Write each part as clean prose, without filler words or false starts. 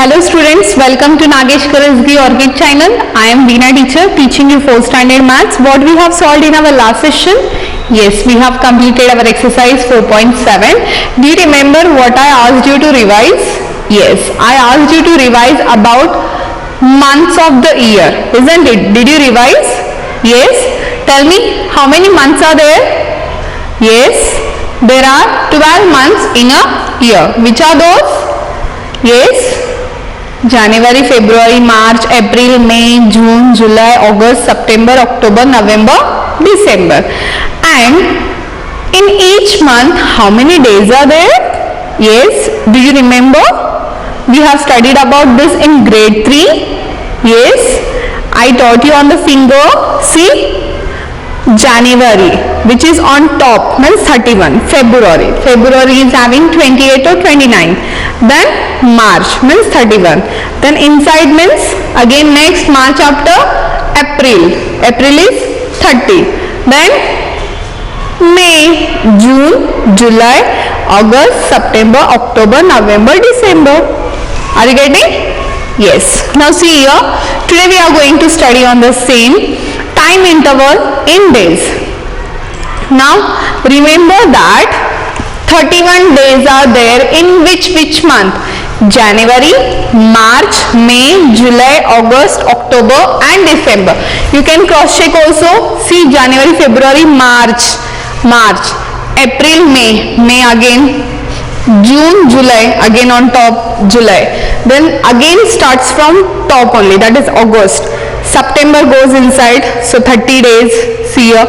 Hello students, welcome to Nagesh Karasgi Orchid channel. I am Veena teacher teaching you 4th standard maths. What we have solved in our last session? Yes, we have completed our exercise 4.7. Do you remember what I asked you to revise? Yes, I asked you to revise about months of the year, isn't it? Did you revise? Yes. Tell me, how many months are there? Yes, there are 12 months in a year. Which are those? Yes, January, February, March, April, May, June, July, August, September, October, November, December. And in each month, how many days are there? Yes, do you remember? We have studied about this in grade 3. Yes, I taught you on the finger. See, January, which is on top, means 31. February is having 28 or 29. Then March means 31. Then inside means again next March after April. April is 30. Then May, June, July, August, September, October, November, December. Are you getting? Yes. Now see here. Today we are going to study on the same time interval in days. Now remember that 31 days are there in which month? January, March, May, July, August, October and December. You can cross check also. See, January, February, March, April, May again, June, July, again on top, July. Then again starts from top only, that is August. September goes inside, so 30 days, see here.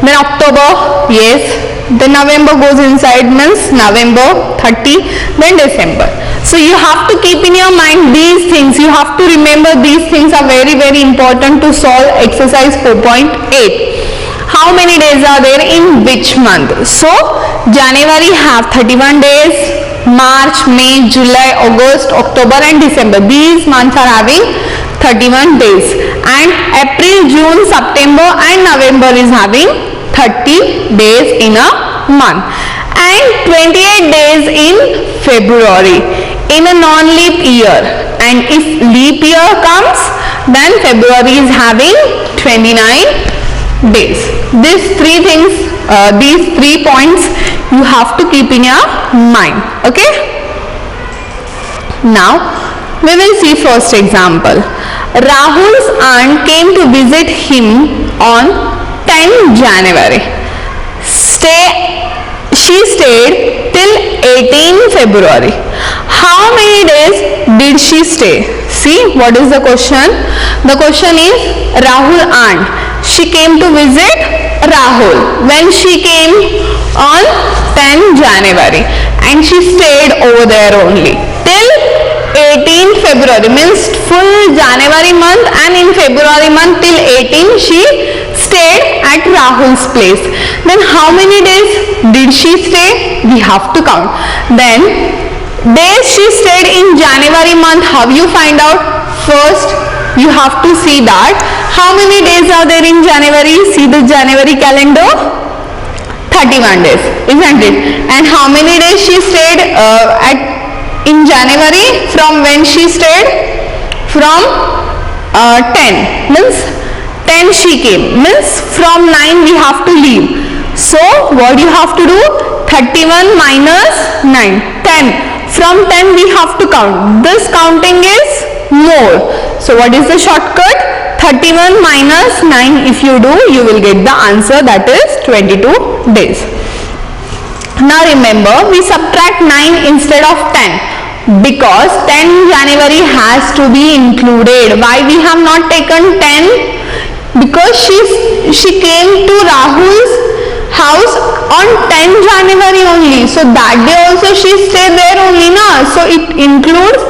Then October, yes. Then November goes inside, means November 30, then December. So you have to keep in your mind these things. You have to remember these things are very important to solve exercise 4.8. How many days are there in which month? So January have 31 days, March, May, July, August, October and December. These months are having 31 days. And April, June, September and November is having 30 days in a month and 28 days in February in a non-leap year, and if leap year comes then February is having 29 days. These three things, these 3 points you have to keep in your mind. Okay, now we will see first example. Rahul's aunt came to visit him on 10 January. She stayed till 18 February. How many days did she stay? See, what is the question? The question is Rahul aunt. She came to visit Rahul when she came on 10 January and she stayed over there only till 18 February, means full January month, and in February month till 18 she stayed at Rahul's place. Then how many days did she stay? We have to count. Then days she stayed in January month, how you find out? First you have to see that how many days are there in January. See the January calendar, 31 days, isn't it? And how many days she stayed in January? From when she stayed? From 10, means 10 she came, means from 9 we have to leave. So what you have to do? 31 minus 9, 10. From 10 we have to count. This counting is more. So what is the shortcut? 31 minus 9 if you do, you will get the answer, that is 22 days. Now remember, we subtract 9 instead of 10 because 10 January has to be included. Why we have not taken 10? Because she came to Rahul's house on 10 January only. So that day also she stayed there only, na? So it includes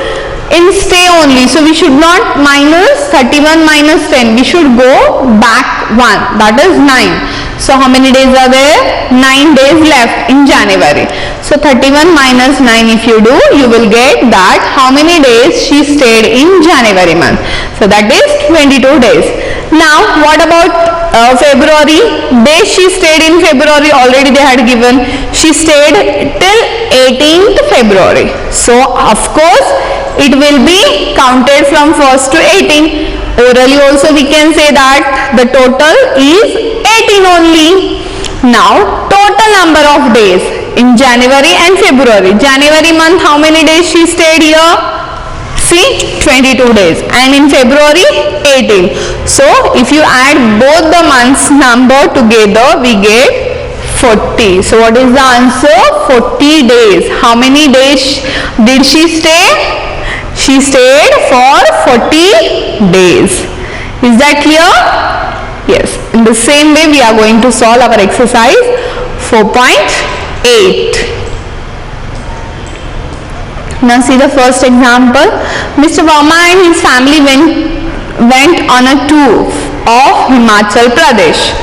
in stay only. So we should not minus 31 minus 10. We should go back 1. That is 9. So how many days are there? 9 days left in January. So 31 minus 9 if you do, you will get that how many days she stayed in January month. So that is 22 days. Now what about February? Days she stayed in February already they had given. She stayed till 18th February. So of course it will be counted from 1st to 18. Orally also we can say that the total is 18 only. Now total number of days in January and February. January month, how many days she stayed here? See, 22 days, and in February 18. So if you add both the months number together, we get 40. So what is the answer? 40 days. How many days did she stay? She stayed for 40 days. Is that clear? Yes. In the same way we are going to solve our exercise 4.8. Now see the first example. Mr. Verma and his family went on a tour of Himachal Pradesh.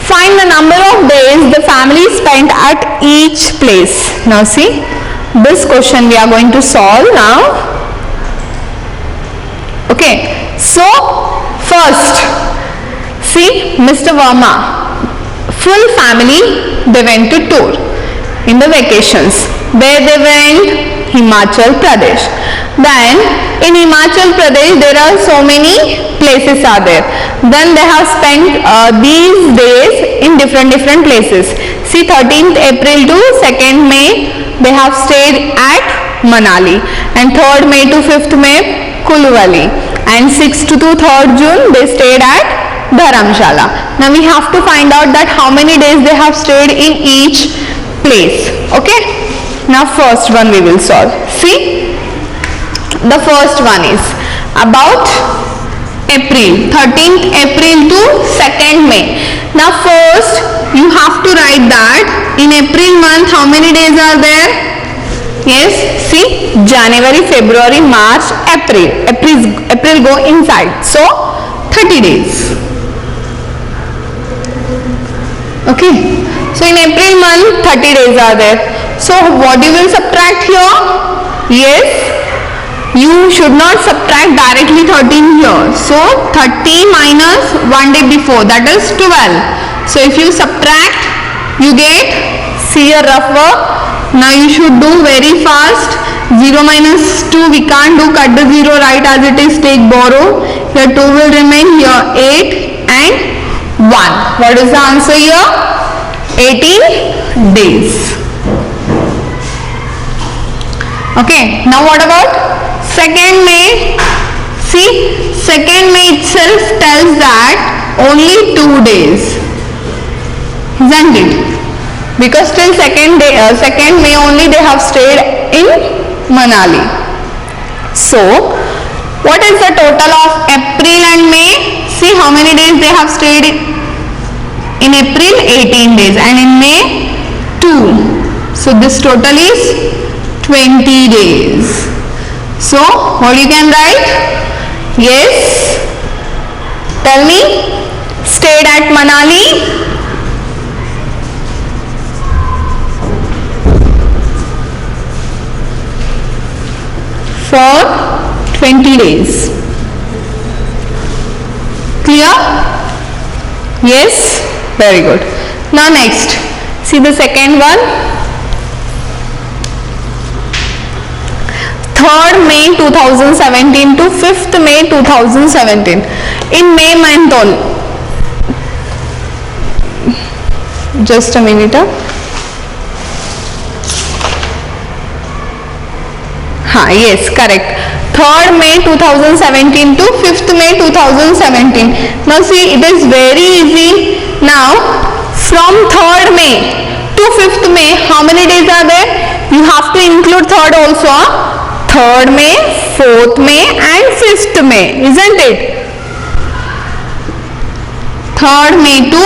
Find the number of days the family spent at each place. Now see, this question we are going to solve now. Okay, so first, see, Mr. Verma, full family, they went to tour in the vacations. Where they went? Himachal Pradesh. Then in Himachal Pradesh there are so many places are there. Then they have spent these days in different places. See, 13th April to 2nd May they have stayed at Manali, and 3rd May to 5th May Kulu Valley, and 6th to 3rd June they stayed at Dharamshala. Now we have to find out that how many days they have stayed in each place. Okay. Now first one we will solve. See, the first one is about April, 13th April to 2nd May. Now first you have to write that in April month how many days are there? Yes, see, January, February, March, April. April go inside. So 30 days. Okay. So in April month 30 days are there. So what you will subtract here? Yes, you should not subtract directly 13 here. So 30 minus 1 day before, that is 12. So if you subtract, you get, see a rough work. Now you should do very fast. 0 minus 2 we can't do, cut the 0 right as it is, take borrow. Here 2 will remain, here 8 and 1. What is the answer here? 18 days. Okay, now what about 2nd May? See, 2nd May itself tells that only 2 days, isn't it? Because till 2nd May only they have stayed in Manali. So, what is the total of April and May? See how many days they have stayed in April? 18 days, and in May 2. So this total is 20 days. So what you can write? Yes, tell me, stayed at Manali. For 20 days. Clear? Yes, very good. Now next, see the second one. 3rd May 2017 to 5th May 2017. In May month only. Just a minute. Yes, correct. 3rd May 2017 to 5th May 2017. Now see, it is very easy. Now from 3rd May to 5th May, how many days are there? You have to include 3rd also. 3rd May, 4th May and 5th May, isn't it? 3rd May to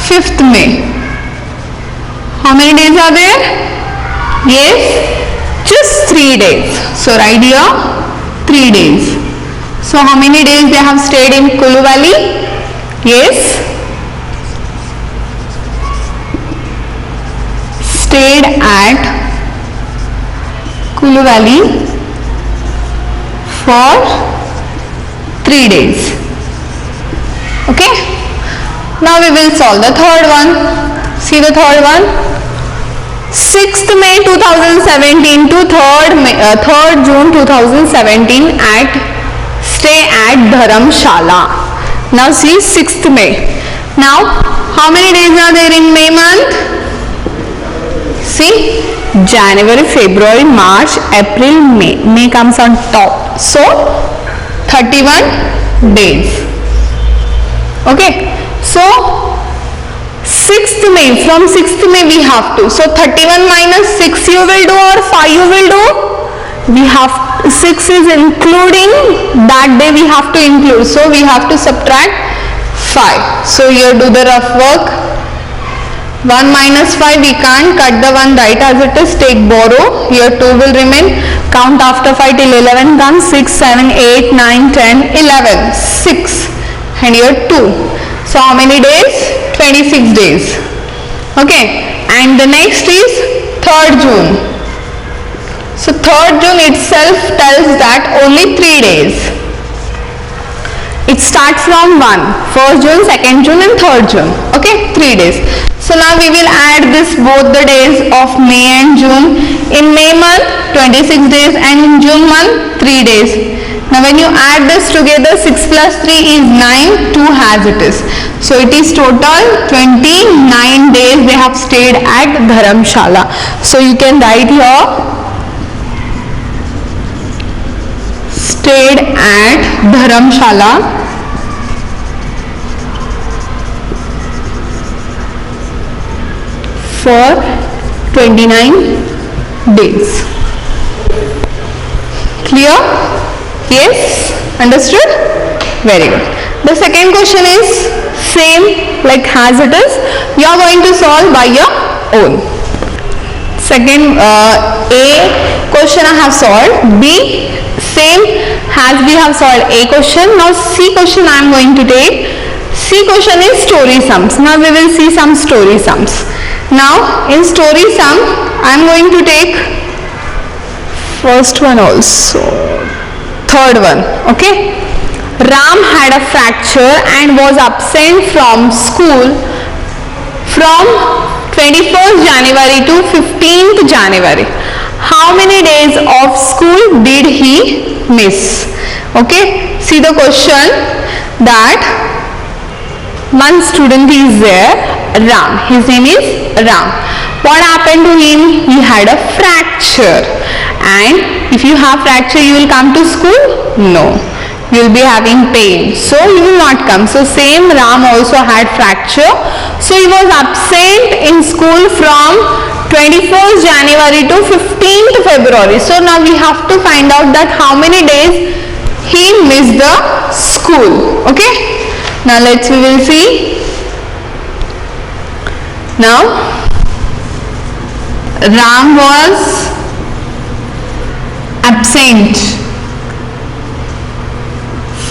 5th May. How many days are there? Yes, just 3 days. So write here 3 days. So how many days they have stayed in Kulu Valley? Yes, stayed at Kulu Valley for 3 days. Okay. Now we will solve the third one. See the third one. 6th May 2017 to 3rd June 2017 at stay at Dharamshala. Now see 6th May. Now how many days are there in May month? See, January, February, March, April, May. May comes on top. So 31 days. Okay. So 6th May, from 6th May we have to. So 31 minus 6 you will do or 5 you will do? We have 6 is including that day, we have to include. So we have to subtract 5. So here do the rough work. 1 minus 5 we can't, cut the 1 right as it is, take borrow. Here 2 will remain. Count after 5 till 11 comes. 6, 7, 8, 9, 10, 11. 6 and here 2. So how many days? 26 days. Okay. And the next is 3rd June. So 3rd June itself tells that only 3 days. It starts from 1st June, 2nd June and 3rd June. Okay, 3 days. So now we will add this both the days of May and June. In May month 26 days and in June month 3 days. Now when you add this together, 6 plus 3 is 9, 2 as it is. So it is total 29 days they have stayed at Dharamshala. So you can write here, stayed at Dharamshala for 29 days. Clear? Yes? Understood? Very good. The second question is same like as it is. You are going to solve by your own. Second A question I have solved. B same as we have solved A question. Now C question I am going to take. C question is story sums. Now we will see some story sums. Now in story sum I am going to take first one also, third one. Okay. Ram had a fracture and was absent from school from 21st January to 15th January. How many days of school did he miss? Okay. See the question that one student is there, Ram. His name is Ram. What happened to him? He had a fracture. And if you have fracture, you will come to school? No. You will be having pain. So you will not come. So same Ram also had fracture. So he was absent in school from 21st January to 15th February. So now we have to find out that how many days he missed the school. Okay. Now we will see. Now Ram was absent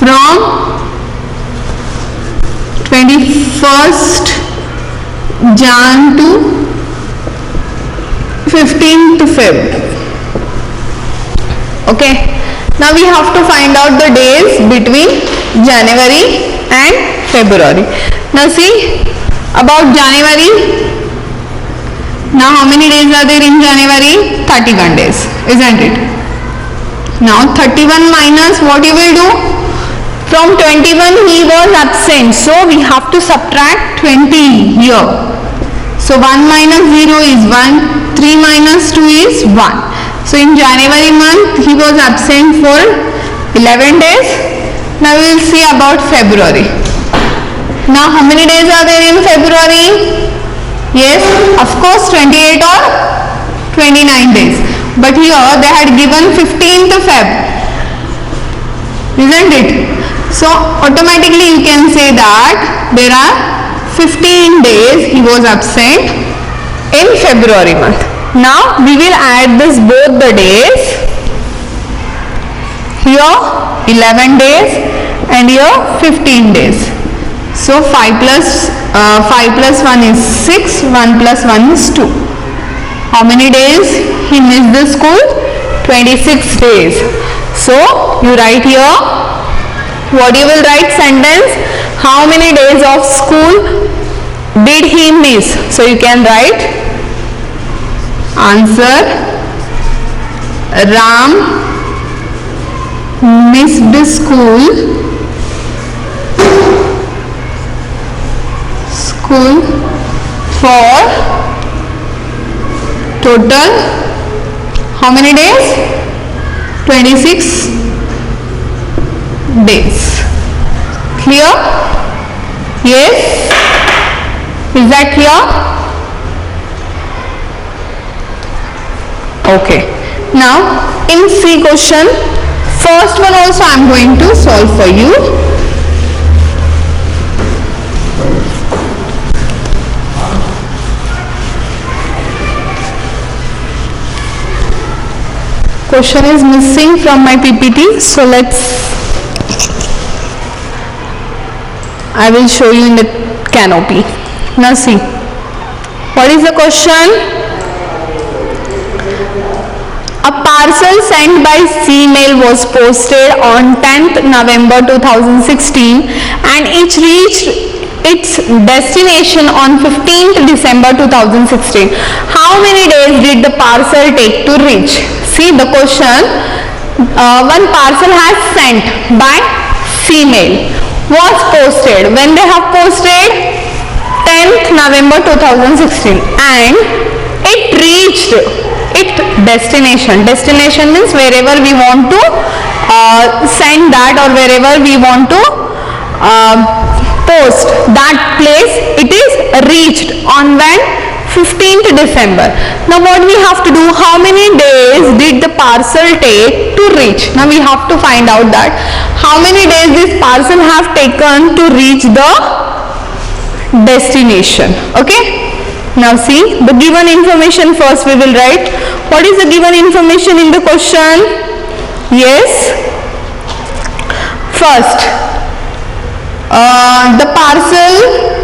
from 21st Jan to 15th Feb. Okay. Now we have to find out the days between January and February. Now see about January. Now how many days are there in January? 31 days, isn't it? Now 31 minus what you will do? From 21 he was absent. So we have to subtract 20 here. So 1 minus 0 is 1. 3 minus 2 is 1. So in January month he was absent for 11 days. Now we will see about February. Now how many days are there in February? Yes, of course 28 or 29 days. But here they had given 15th Feb. Isn't it? So automatically you can say that there are 15 days he was absent in February month. Now we will add this both the days. Here 11 days and here 15 days. So 5 plus 1 is 6, 1 plus 1 is 2. How many days he missed the school? 26 days. So you write here, what you will write sentence, how many days of school did he miss? So you can write Answer: Ram missed school for total how many days? 26 days. Clear? Yes? Is that clear? Okay. Now in C question, first one also I am going to solve for you. Question is missing from my PPT, so I will show you in the canopy. Now see, what is the question? A parcel sent by C-mail was posted on 10th November 2016 and it reached its destination on 15th December 2016. How many days did the parcel take to reach? See the question, one parcel has sent by C-mail, was posted. When they have posted? 10th November 2016 and it reached its destination. Destination means wherever we want to send that or wherever we want to post that place, it is reached on when? 15th December. Now what we have to do? How many days did the parcel take to reach? Now we have to find out that how many days this parcel have taken to reach the destination. Okay. Now see, the given information first we will write. What is the given information in the question? Yes. First, the parcel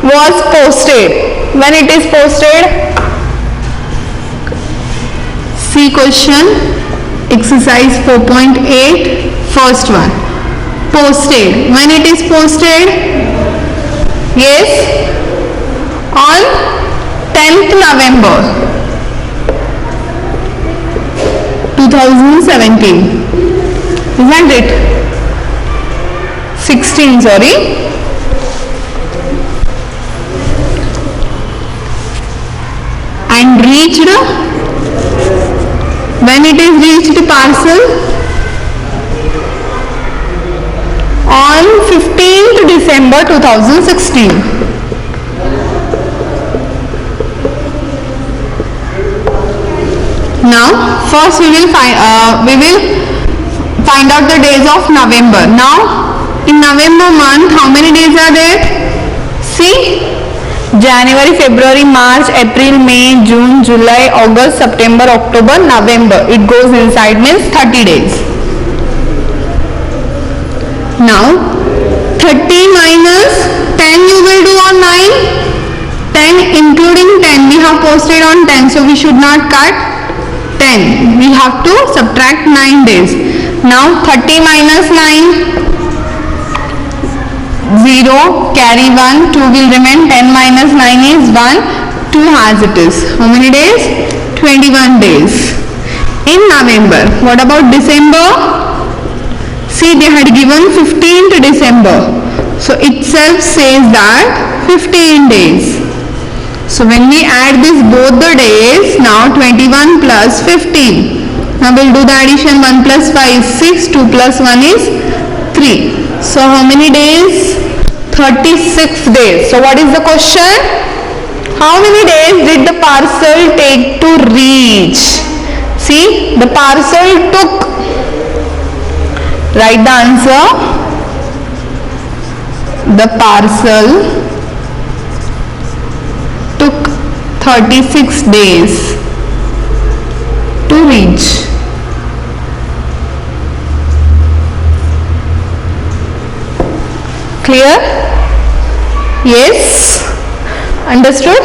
was posted. When it is posted? See question, exercise 4.8, first one. Posted. When it is posted? Yes. On 10th November 2017. Isn't it? 16, sorry. And reached, when it is reached parcel? On 15th December 2016. Now first we will find out the days of November. Now in November month, how many days are there? See, January, February, March, April, May, June, July, August, September, October, November. It goes inside, means 30 days. Now 30 minus 10 you will do on 9. 10 including 10 we have posted on 10, so we should not cut 10. We have to subtract 9 days. Now 30 minus 9, 0, carry 1, 2 will remain, 10 minus 9 is 1, 2 as it is. How many days? 21 days. In November. What about December? See, they had given 15th December. So itself says that 15 days. So when we add this both the days, now 21 plus 15. Now we'll do the addition, 1 plus 5 is 6, 2 plus 1 is 3. So how many days? 36 days. So what is the question? How many days did the parcel take to reach? See, the parcel took, write the answer. The parcel took 36 days to reach. Clear? Yes? Understood?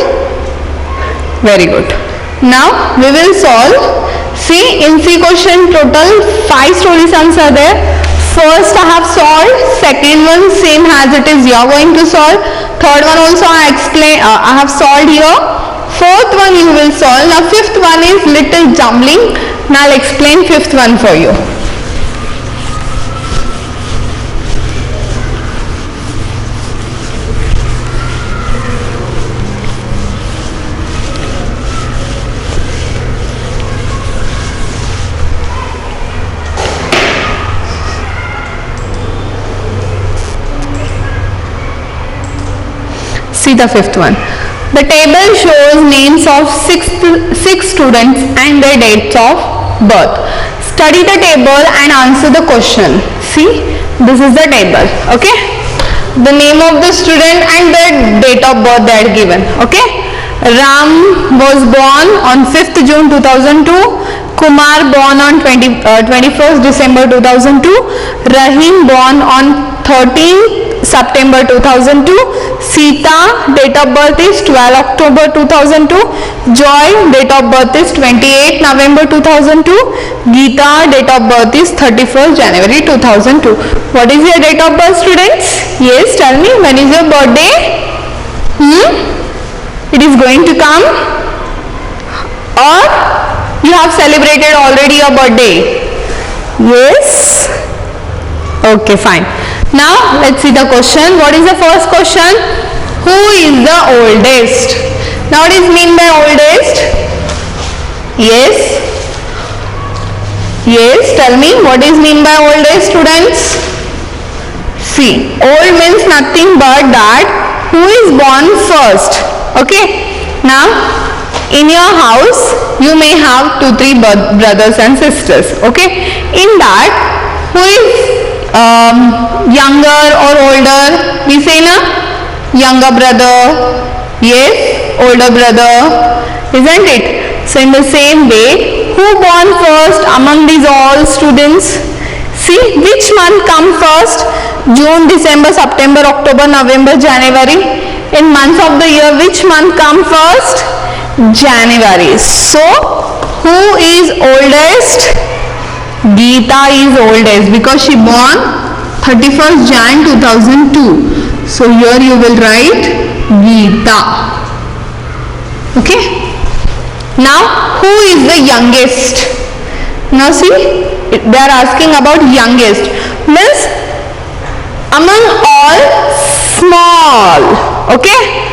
Very good. Now we will solve. See, in C question total 5 story sums are there. First I have solved, second one same as it is you are going to solve, third one also I have solved here, Fourth one you will solve. Now fifth one is little jumbling. Now I'll explain fifth one for you. See the fifth one. The table shows names of six students and their dates of birth. Study the table and answer the question. See, this is the table. Okay. The name of the student and the date of birth they are given. Okay. Ram was born on 5th June 2002. Kumar born on 21st December 2002. Rahim born on 13th September 2002. Sita date of birth is 12 October 2002. Joy date of birth is 28 November 2002. Geeta date of birth is 31st January 2002. What is your date of birth, students? Yes, tell me, when is your birthday? It is going to come, or you have celebrated already your birthday? Yes. Okay, fine. Now let's see the question. What is the first question? Who is the oldest? Now what is mean by oldest? Yes. Yes, tell me what is mean by oldest, students? See, old means nothing but that who is born first. Okay. Now in your house you may have 2-3 brothers and sisters. Okay. In that, who is younger or older? We say na, younger brother. Yes, older brother, isn't it? So in the same way, who born first among these all students? See, which month come first? June, December, September, October, November, January. In months of the year, which month come first? January. So who is oldest? Geeta is oldest because she born 31st Jan 2002. So here you will write Geeta. Okay. Now who is the youngest? Now see, they are asking about youngest. Means among all small. Okay.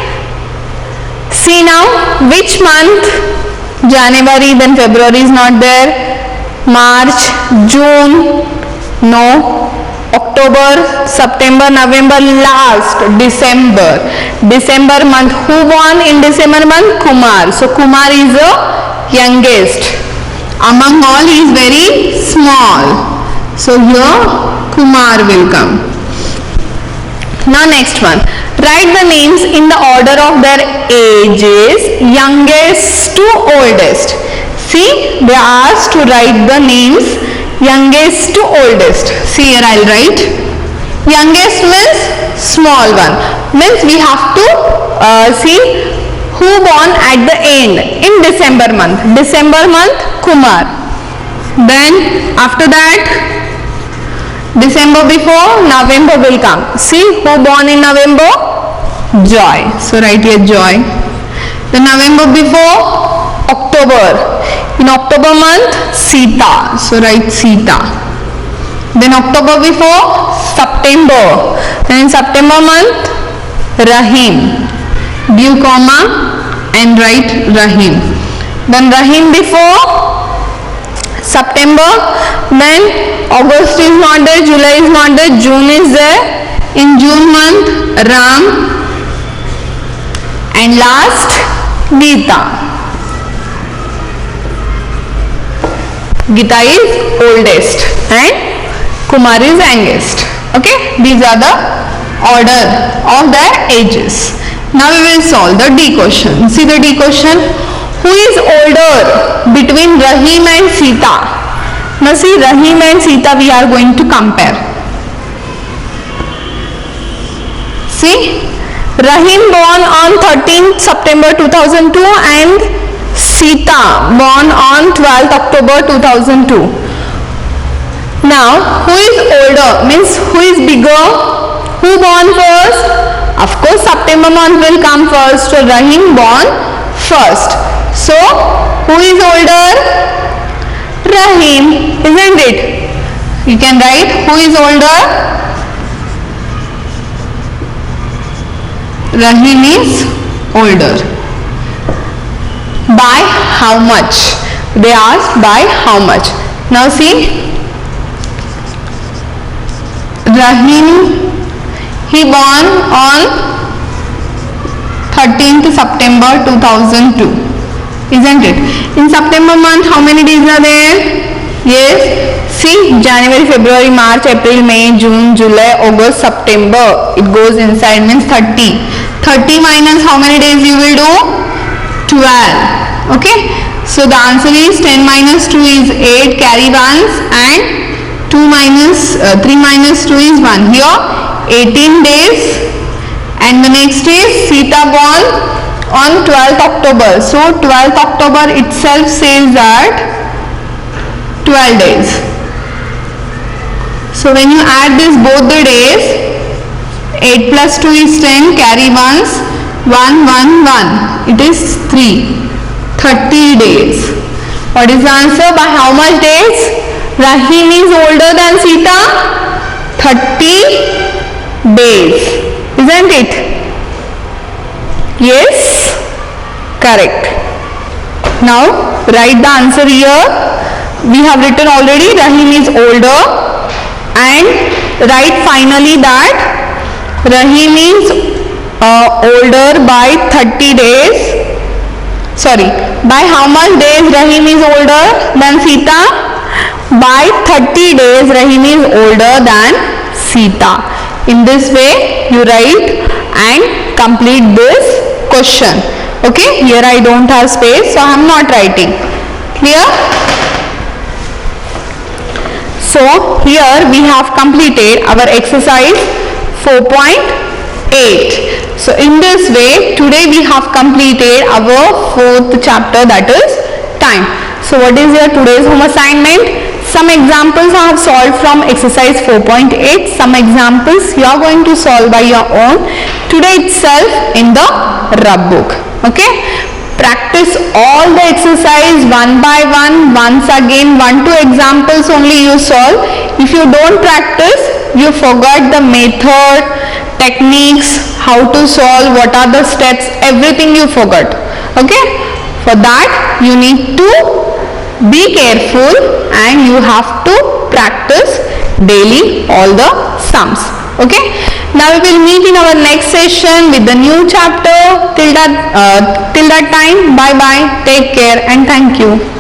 See now, which month? January, then February is not there. March, June, no. October, September, November, last December. December month, who born in December month? Kumar. So Kumar is the youngest. Among all he is very small. So here Kumar will come. Now next one. Write the names in the order of their ages, youngest to oldest. See, they are asked to write the names youngest to oldest. See here I will write. Youngest means small one. Means we have to see who born at the end in December month. December month, Kumar. Then after that, December before, November will come. See who born in November? Joy. So write here Joy. The November before, October. In October month, Sita. So write Sita. Then October before, September. Then in September month, Rahim. Give comma and write Rahim. Then Rahim before September. Then August is not there, July is not there, June is there. In June month, Ram. And last, Geeta. Geeta is oldest and Kumar is youngest. Okay, these are the order of their ages. Now we will solve the D question. See the D question. Who is older between Rahim and Sita? Now see, Rahim and Sita we are going to compare. See, Rahim born on 13th September 2002 and Sita born on 12th October 2002. Now, who is older? Means who is bigger? Who born first? Of course, September month will come first. So, Rahim born first. So who is older? Rahim, isn't it? You can write who is older? Rahim is older. By how much? They asked by how much. Now see, Rahim, he born on 13th September 2002, isn't it? In September month, how many days are there? Yes, see, January, February, March, April, May, June, July, August, September. It goes inside, means 30. 30 minus how many days you will do? 12. Okay. So the answer is 10 minus 2 is 8, carry ones, and 3 minus 2 is 1. Here 18 days, and the next is Sita born on 12th October. So 12th October itself says that 12 days. So when you add this both the days, 8 plus 2 is 10, carry ones, 1, 1, 1. It is 3. 30 days. What is the answer? By how much days Rahim is older than Sita? 30 days. Isn't it? Yes? Correct. Now write the answer here. We have written already Rahim is older, and write finally that Rahim is older by 30 days. Sorry, by how much days Rahim is older than Sita? By 30 days Rahim is older than Sita. In this way you write and complete this question. Okay, here I don't have space, so I am not writing. Clear? So here we have completed our exercise 4.8. So in this way, today we have completed our 4th chapter, that is time. So what is your today's home assignment? Some examples I have solved from exercise 4.8. Some examples you are going to solve by your own today itself in the rub book. Okay. Practice all the exercise one by one. Once again, 1-2 examples only you solve. If you don't practice, you forgot the method, techniques, how to solve, what are the steps, everything you forgot. Okay. For that you need to be careful and you have to practice daily all the sums. Okay. Now we will meet in our next session with the new chapter. Till that time, bye bye, take care and thank you.